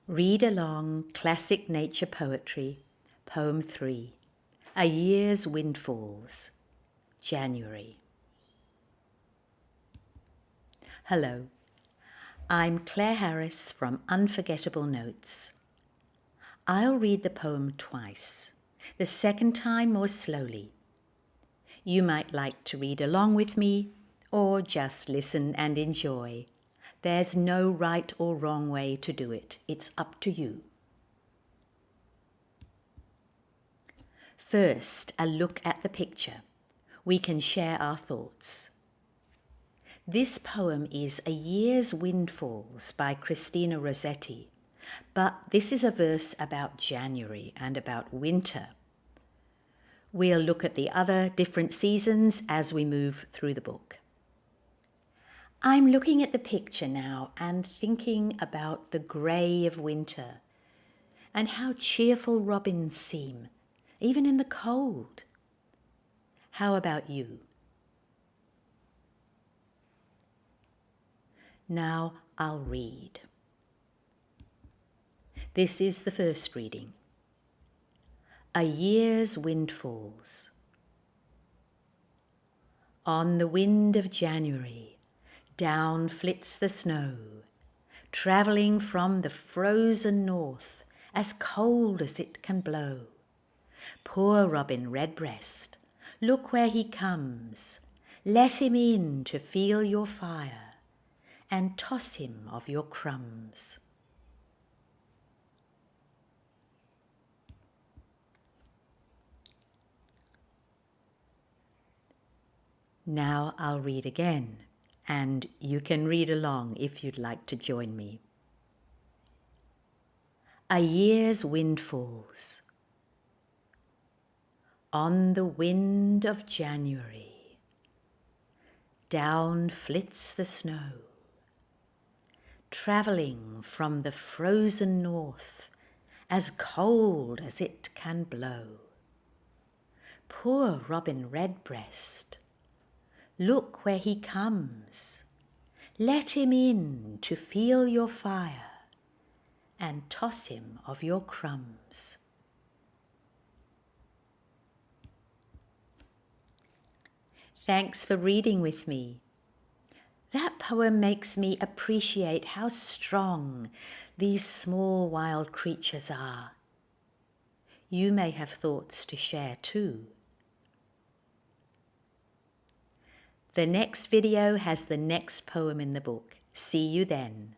Read along classic nature poetry, Poem 3, A Year's Windfalls, January. Hello, I'm Claire Harris from Unforgettable Notes. I'll read the poem twice, the second time more slowly. You might like to read along with me or just listen and enjoy. There's no right or wrong way to do it. It's up to you. First, a look at the picture. We can share our thoughts. This poem is A Year's Windfalls by Christina Rossetti, but this is a verse about January and about winter. We'll look at the other different seasons as we move through the book. I'm looking at the picture now and thinking about the grey of winter and how cheerful robins seem, even in the cold. How about you? Now I'll read. This is the first reading. A Year's Windfalls. On the wind of January, down flits the snow, travelling from the frozen north, as cold as it can blow. Poor Robin Redbreast, look where he comes. Let him in to feel your fire, and toss him of your crumbs. Now I'll read again, and you can read along if you'd like to join me. A Year's Windfalls. On the wind of January, down flits the snow, travelling from the frozen north, as cold as it can blow. Poor Robin Redbreast, look where he comes. Let him in to feel your fire, and toss him of your crumbs. Thanks for reading with me. That poem makes me appreciate how strong these small wild creatures are. You may have thoughts to share too. The next video has the next poem in the book. See you then.